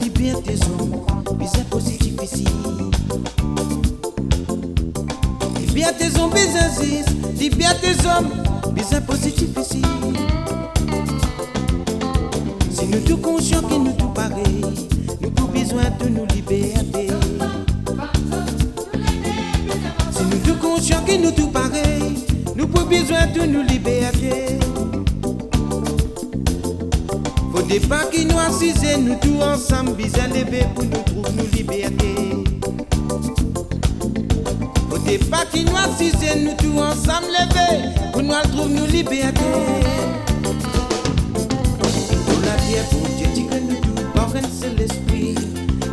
Liberté zone, bizarre positif ici. Liberté zone, bizarre liberté zone, bizarre positif ici. Si nous tous conscients que nous tout pareil, nous avons besoin de nous liberté. Si nous tous conscients que nous tout pareil, nous avons besoin de nous liberté. Faut des pas qui nous assisent, nous tous ensemble, bizarre lever pour nous trouver nos libertés. Faut des pas qui nous assisent, nous tous ensemble lever pour nous trouver nos libertés. Pour la terre, pour Dieu, dit que nous tous, par un seul esprit.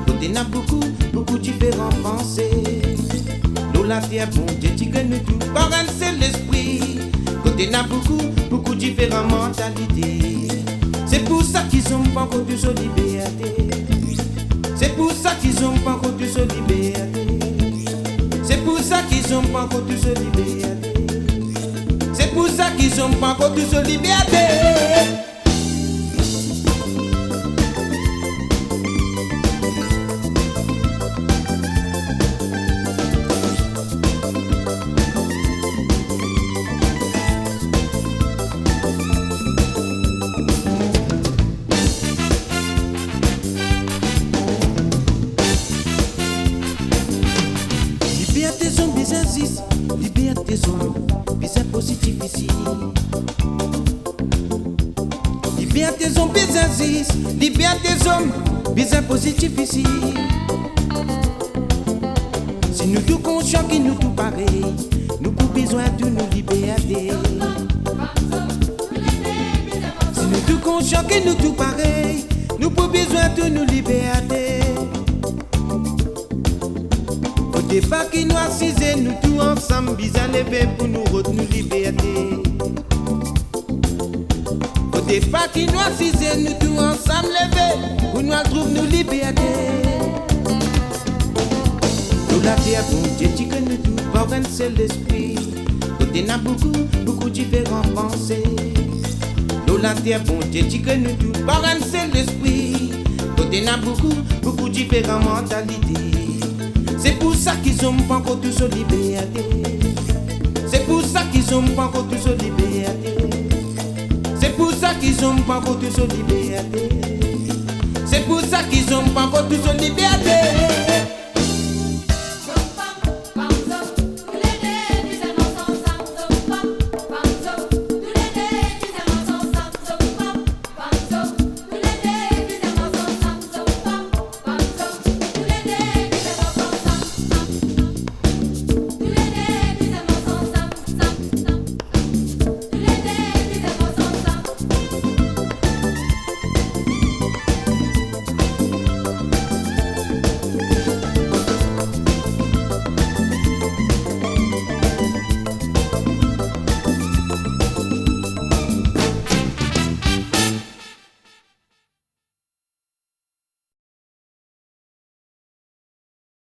Côté n'a beaucoup différents pensées. Dans la terre, pour Dieu, dit que nous tous, par un seul esprit. Côté n'a beaucoup différentes mentalités. C'est pour ça qu'ils ont pas encore de liberté. C'est pour ça qu'ils ont pas encore de liberté. C'est pour ça qu'ils ont pas encore de liberté. C'est pour ça qu'ils ont pas encore de liberté. Liberté zone, bizarre liberté zone, bizarre positif ici. Liberté zone, liberté zone, bizarre positif ici. Si nous tous conscients que nous tout pareil, nous avons besoin de nos libertés. Si nous tous conscients que nous tout pareil, nous avons besoin de nos libertés. Des pas qui nous assisent, nous tous ensemble, bizarre lever pour nous retenir nos libertés. Des pas qui nous assisent, nous tous ensemble lever pour nous trouver nos libertés. Nous la terre, bon Dieu, dit que nous tous, par un seul esprit. Côté n'a beaucoup différentes pensées. Nous la terre, bon Dieu, dit que nous tous, par un seul esprit. Côté n'a beaucoup différentes mentalités. C'est pour ça qu'ils ont pas encore tous aux libertés. C'est pour ça qu'ils ont pas encore tous aux libertés. C'est pour ça qu'ils ont pas encore tous aux libertés. C'est pour ça qu'ils ont pas encore tous aux libertés.